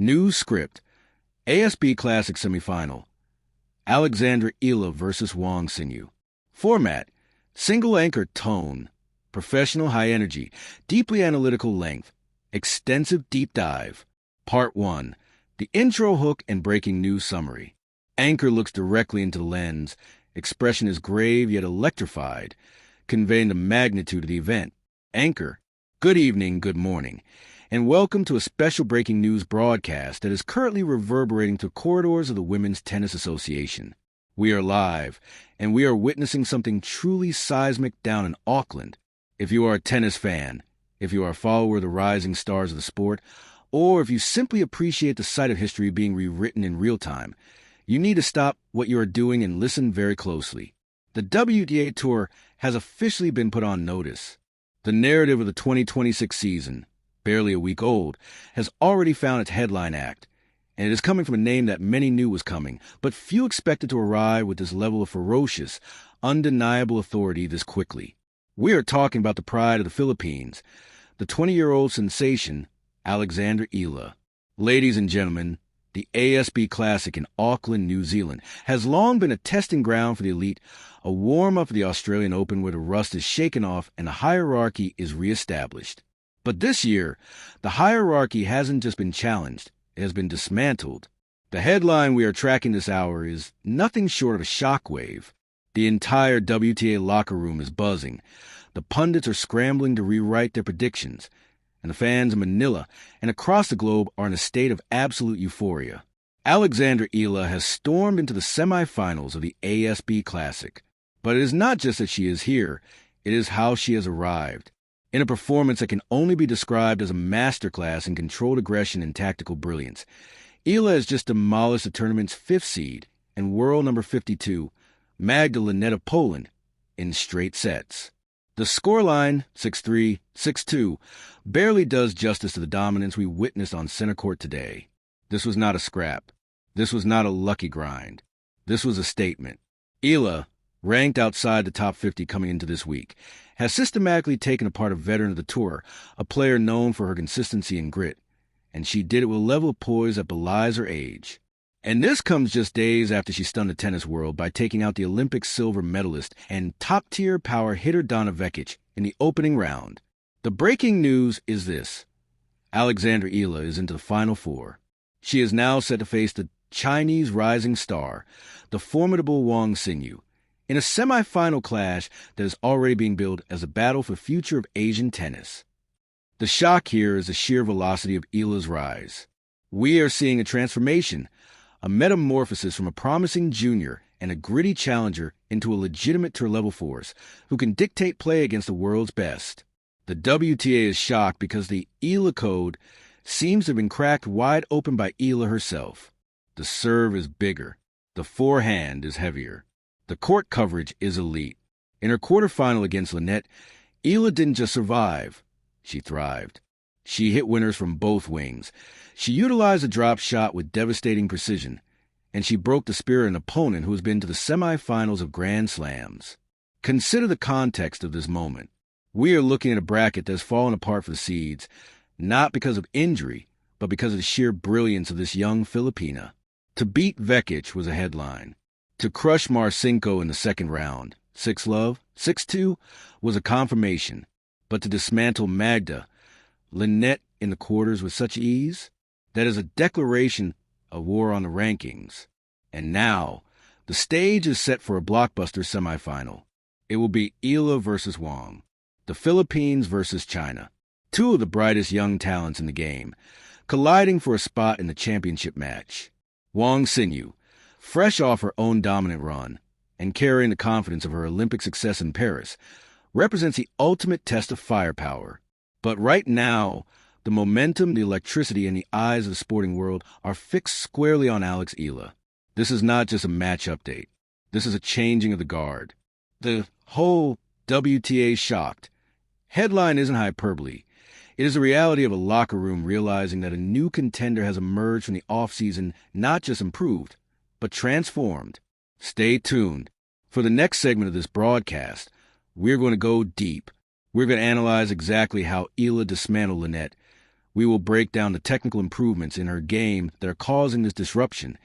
New script. ASB Classic Semifinal. Alexandra Eala versus Wang Xiyu. Format. Single anchor tone. Professional high energy. Deeply analytical length. Extensive deep dive. Part 1. The intro hook and breaking news summary. Anchor looks directly into the lens. Expression is grave yet electrified, conveying the magnitude of the event. Anchor. Good evening, good morning, and welcome to a special breaking news broadcast that is currently reverberating through corridors of the Women's Tennis Association. We are live, and we are witnessing something truly seismic down in Auckland. If you are a tennis fan, if you are a follower of the rising stars of the sport, or if you simply appreciate the sight of history being rewritten in real time, you need to stop what you are doing and listen very closely. The WTA Tour has officially been put on notice. The narrative of the 2026 season, barely a week old, has already found its headline act, and it is coming from a name that many knew was coming, but few expected to arrive with this level of ferocious, undeniable authority this quickly. We are talking about the pride of the Philippines, the 20-year-old sensation, Alexandra Eala. Ladies and gentlemen, the ASB Classic in Auckland, New Zealand, has long been a testing ground for the elite, a warm-up for the Australian Open where the rust is shaken off and the hierarchy is reestablished. But this year, the hierarchy hasn't just been challenged, it has been dismantled. The headline we are tracking this hour is nothing short of a shockwave. The entire WTA locker room is buzzing. The pundits are scrambling to rewrite their predictions, and the fans in Manila and across the globe are in a state of absolute euphoria. Alexandra Eala has stormed into the semifinals of the ASB Classic. But it is not just that she is here, it is how she has arrived. In a performance that can only be described as a masterclass in controlled aggression and tactical brilliance, Eala has just demolished the tournament's 5th seed and world number 52, Magda Linette of Poland, in straight sets. The scoreline, 6-3, 6-2, barely does justice to the dominance we witnessed on center court today. This was not a scrap. This was not a lucky grind. This was a statement. Eala, ranked outside the top 50 coming into this week, has systematically taken apart a veteran of the tour, a player known for her consistency and grit, and she did it with a level of poise that belies her age. And this comes just days after she stunned the tennis world by taking out the Olympic silver medalist and top-tier power hitter Donna Vekic in the opening round. The breaking news is this. Alexandra Eala is into the Final Four. She is now set to face the Chinese rising star, the formidable Wang Xiyu, in a semifinal clash that is already being billed as a battle for the future of Asian tennis. The shock here is the sheer velocity of Eala's rise. We are seeing a transformation, a metamorphosis from a promising junior and a gritty challenger into a legitimate tour-level force who can dictate play against the world's best. The WTA is shocked because the Eala code seems to have been cracked wide open by Eala herself. The serve is bigger. The forehand is heavier. The court coverage is elite. In her quarterfinal against Linette, Eala didn't just survive. She thrived. She hit winners from both wings. She utilized a drop shot with devastating precision, and she broke the spirit of an opponent who has been to the semifinals of Grand Slams. Consider the context of this moment. We are looking at a bracket that has fallen apart for the seeds, not because of injury, but because of the sheer brilliance of this young Filipina. To beat Vekic was a headline. To crush Marcinko in the second round, 6-love, 6-2, was a confirmation. But to dismantle Magda Linette in the quarters with such ease, that is a declaration of war on the rankings. And now, the stage is set for a blockbuster semifinal. It will be Eala versus Wang, the Philippines versus China, two of the brightest young talents in the game, colliding for a spot in the championship match. Wang Xiyu, fresh off her own dominant run and carrying the confidence of her Olympic success in Paris, represents the ultimate test of firepower. But right now, the momentum, the electricity, and the eyes of the sporting world are fixed squarely on Alex Eala. This is not just a match update. This is a changing of the guard. The whole WTA shocked. Headline isn't hyperbole. It is the reality of a locker room realizing that a new contender has emerged from the offseason, not just improved, but transformed. Stay tuned. For the next segment of this broadcast, we're going to go deep. We're going to analyze exactly how Eala dismantled Linette, We will break down the technical improvements in her game that are causing this disruption,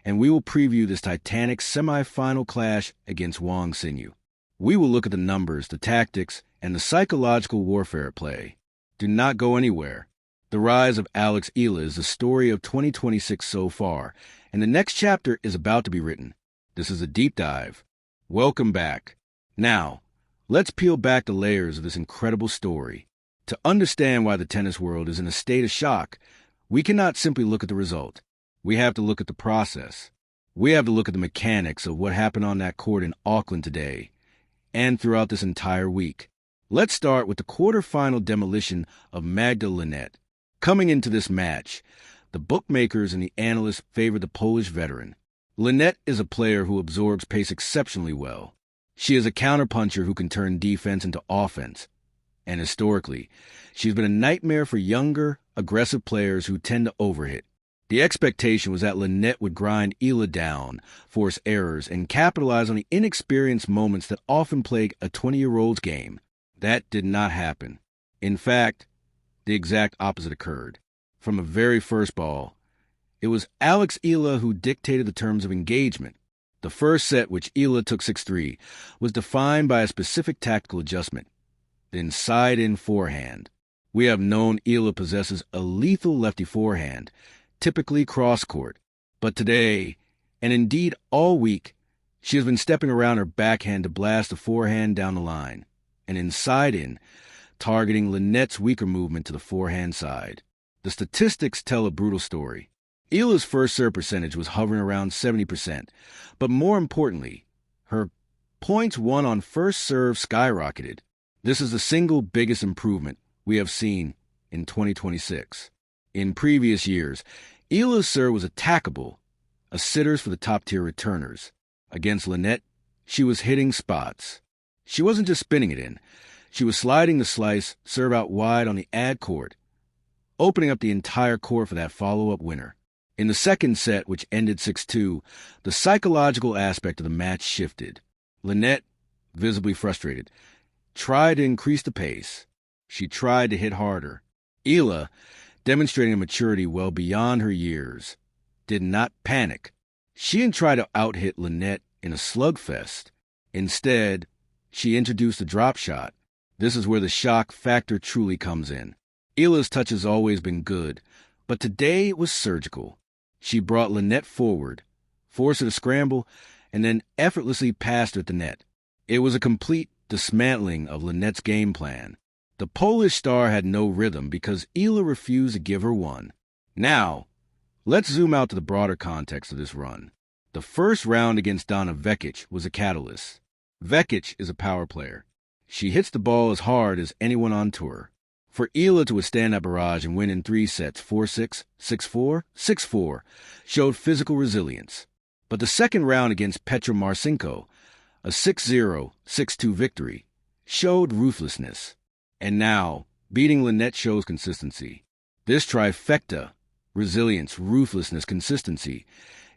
and we will preview this titanic semifinal clash against Wang Xiyu. We will look at the numbers, the tactics, and the psychological warfare at play. Do not go anywhere. The rise of Eala is the story of 2026 so far, and the next chapter is about to be written. This is a deep dive. Welcome back. Now, let's peel back the layers of this incredible story. To understand why the tennis world is in a state of shock, we cannot simply look at the result. We have to look at the process. We have to look at the mechanics of what happened on that court in Auckland today and throughout this entire week. Let's start with the quarterfinal demolition of Magda Linette. Coming into this match, the bookmakers and the analysts favored the Polish veteran. Linette is a player who absorbs pace exceptionally well. She is a counterpuncher who can turn defense into offense. And historically, she's been a nightmare for younger, aggressive players who tend to overhit. The expectation was that Linette would grind Eala down, force errors, and capitalize on the inexperienced moments that often plague a 20-year-old's game. That did not happen. In fact, the exact opposite occurred. From the very first ball, it was Eala who dictated the terms of engagement. The first set, which Eala took 6-3, was defined by a specific tactical adjustment. The inside-in forehand. We have known Eala possesses a lethal lefty forehand, typically cross-court. But today, and indeed all week, she has been stepping around her backhand to blast the forehand down the line, and inside-in, targeting Linette's weaker movement to the forehand side. The statistics tell a brutal story. Eala's first serve percentage was hovering around 70%, but more importantly, her points won on first serve skyrocketed. This is the single biggest improvement we have seen in 2026. In previous years, Eala's serve was attackable, a sitters for the top-tier returners. Against Linette, she was hitting spots. She wasn't just spinning it in. She was sliding the slice serve out wide on the ad court, opening up the entire court for that follow-up winner. In the second set, which ended 6-2, the psychological aspect of the match shifted. Linette, visibly frustrated, tried to increase the pace. She tried to hit harder. Eala, demonstrating a maturity well beyond her years, did not panic. She didn't try to out-hit Linette in a slugfest. Instead, she introduced a drop shot. This is where the shock factor truly comes in. Eala's touch has always been good, but today it was surgical. She brought Linette forward, forced her to scramble, and then effortlessly passed her at the net. It was a complete dismantling of Linette's game plan. The Polish star had no rhythm because Eala refused to give her one. Now, let's zoom out to the broader context of this run. The first round against Donna Vekic was a catalyst. Vekic is a power player. She hits the ball as hard as anyone on tour. For Eala to withstand that barrage and win in 3 sets, 4-6, 6-4, 6-4, showed physical resilience. But the second round against Petra Marcinko, a 6-0, 6-2 victory, showed ruthlessness. And now, beating Linette shows consistency. This trifecta, resilience, ruthlessness, consistency,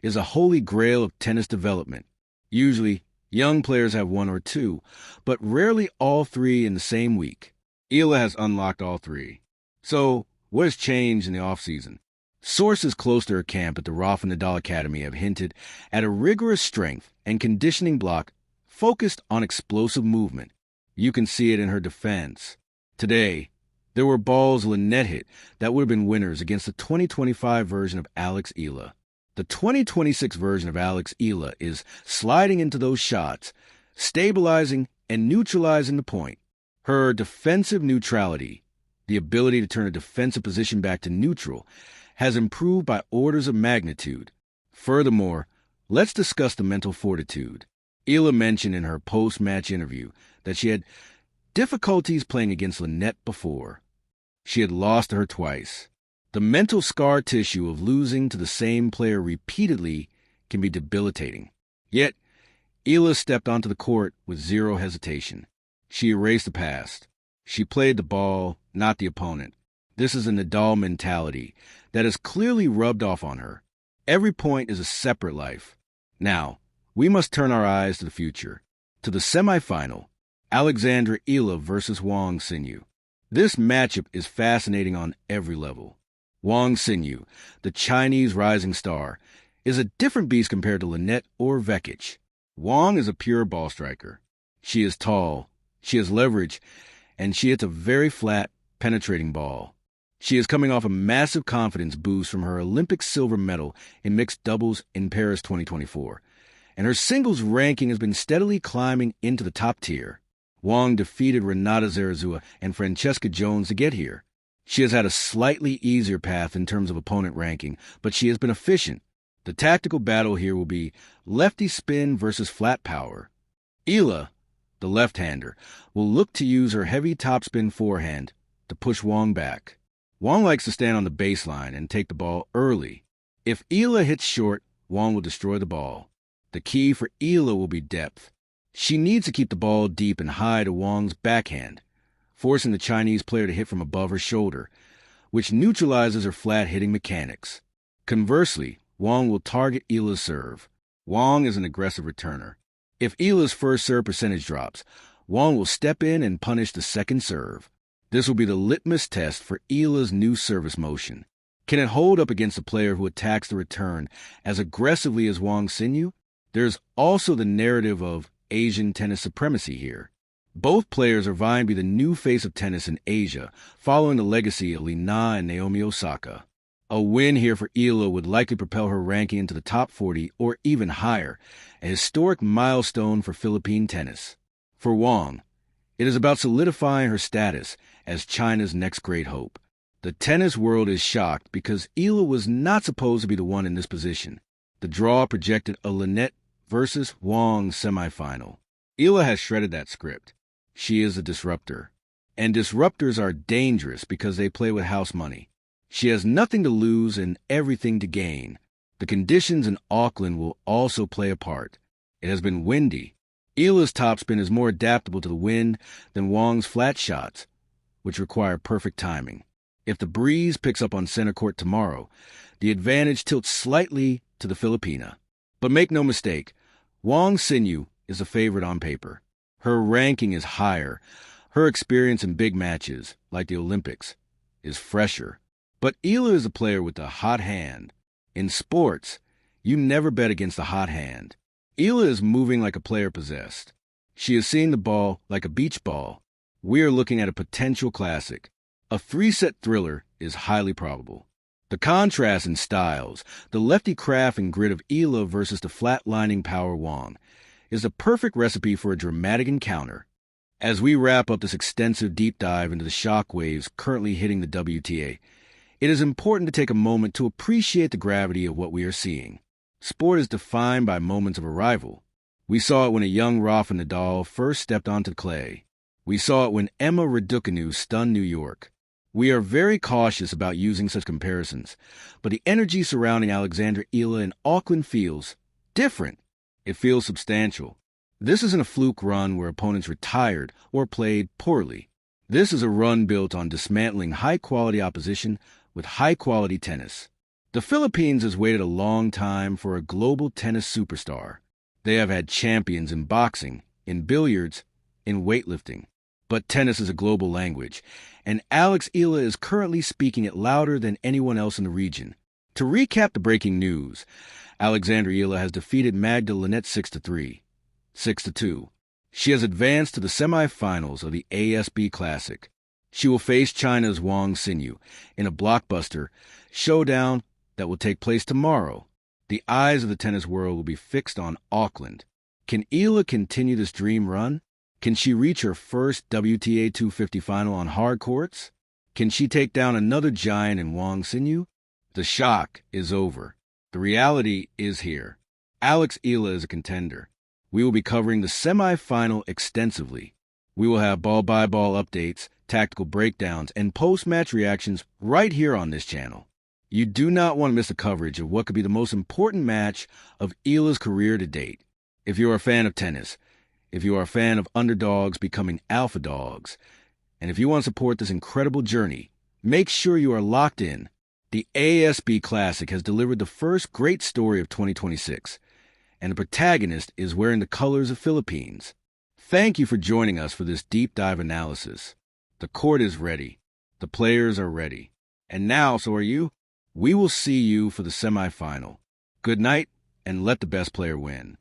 is a holy grail of tennis development. Usually, young players have 1 or 2, but rarely all 3 in the same week. Eala has unlocked all 3. So, what has changed in the offseason? Sources close to her camp at the Rafa Nadal Academy have hinted at a rigorous strength and conditioning block focused on explosive movement. You can see it in her defense. Today, there were balls Linette hit that would have been winners against the 2025 version of Eala. The 2026 version of Eala is sliding into those shots, stabilizing and neutralizing the point. Her defensive neutrality, the ability to turn a defensive position back to neutral, has improved by orders of magnitude. Furthermore, let's discuss the mental fortitude. Eala mentioned in her post-match interview that she had difficulties playing against Linette before. She had lost to her twice. The mental scar tissue of losing to the same player repeatedly can be debilitating. Yet, Eala stepped onto the court with zero hesitation. She erased the past. She played the ball, not the opponent. This is a Nadal mentality that has clearly rubbed off on her. Every point is a separate life. Now, we must turn our eyes to the future, to the semifinal, Alexandra Eala versus Wang Xiyu. This matchup is fascinating on every level. Wang Xinyu, the Chinese rising star, is a different beast compared to Lynette or Vekic. Wang is a pure ball striker. She is tall, she has leverage, and she hits a very flat, penetrating ball. She is coming off a massive confidence boost from her Olympic silver medal in mixed doubles in Paris 2024, and her singles ranking has been steadily climbing into the top tier. Wang defeated Renata Zarazua and Francesca Jones to get here. She has had a slightly easier path in terms of opponent ranking, but she has been efficient. The tactical battle here will be lefty spin versus flat power. Eala, the left-hander, will look to use her heavy topspin forehand to push Wang back. Wang likes to stand on the baseline and take the ball early. If Eala hits short, Wang will destroy the ball. The key for Eala will be depth. She needs to keep the ball deep and high to Wang's backhand, forcing the Chinese player to hit from above her shoulder, which neutralizes her flat-hitting mechanics. Conversely, Wang will target Eala's serve. Wang is an aggressive returner. If Eala's first serve percentage drops, Wang will step in and punish the second serve. This will be the litmus test for Eala's new service motion. Can it hold up against a player who attacks the return as aggressively as Wang Xinyu? There's also the narrative of Asian tennis supremacy here. Both players are vying to be the new face of tennis in Asia, following the legacy of Li Na and Naomi Osaka. A win here for Eala would likely propel her ranking into the top 40 or even higher, a historic milestone for Philippine tennis. For Wang, it is about solidifying her status as China's next great hope. The tennis world is shocked because Eala was not supposed to be the one in this position. The draw projected a Lynette versus Wang semifinal. Eala has shredded that script. She is a disruptor. And disruptors are dangerous because they play with house money. She has nothing to lose and everything to gain. The conditions in Auckland will also play a part. It has been windy. Eala's topspin is more adaptable to the wind than Wang's flat shots, which require perfect timing. If the breeze picks up on center court tomorrow, the advantage tilts slightly to the Filipina. But make no mistake, Wang Xinyu is a favorite on paper. Her ranking is higher. Her experience in big matches, like the Olympics, is fresher. But Eala is a player with a hot hand. In sports, you never bet against a hot hand. Eala is moving like a player possessed. She is seeing the ball like a beach ball. We are looking at a potential classic. A 3-set thriller is highly probable. The contrast in styles, the lefty craft and grit of Eala versus the flat-lining power Wang, is a perfect recipe for a dramatic encounter. As we wrap up this extensive deep dive into the shockwaves currently hitting the WTA, it is important to take a moment to appreciate the gravity of what we are seeing. Sport is defined by moments of arrival. We saw it when a young Rafa Nadal first stepped onto the clay. We saw it when Emma Raducanu stunned New York. We are very cautious about using such comparisons, but the energy surrounding Alexandra Eala in Auckland feels different. It feels substantial. This isn't a fluke run where opponents retired or played poorly. This is a run built on dismantling high-quality opposition with high-quality tennis. The Philippines has waited a long time for a global tennis superstar. They have had champions in boxing, in billiards, in weightlifting. But tennis is a global language, and Alex Eala is currently speaking it louder than anyone else in the region. To recap the breaking news, Alexandra Eala has defeated Magda Lynette 6-3, 6-2. She has advanced to the semifinals of the ASB Classic. She will face China's Wang Xinyu in a blockbuster showdown that will take place tomorrow. The eyes of the tennis world will be fixed on Auckland. Can Eala continue this dream run? Can she reach her first WTA 250 final on hard courts? Can she take down another giant in Wang Xinyu? The shock is over. The reality is here. Alex Eala is a contender. We will be covering the semifinal extensively. We will have ball-by-ball updates, tactical breakdowns, and post-match reactions right here on this channel. You do not want to miss the coverage of what could be the most important match of Eala's career to date. If you are a fan of tennis, if you are a fan of underdogs becoming alpha dogs, and if you want to support this incredible journey, make sure you are locked in. The ASB Classic has delivered the first great story of 2026, and the protagonist is wearing the colors of Philippines. Thank you for joining us for this deep dive analysis. The court is ready. The players are ready. And now, so are you. We will see you for the semifinal. Good night, and let the best player win.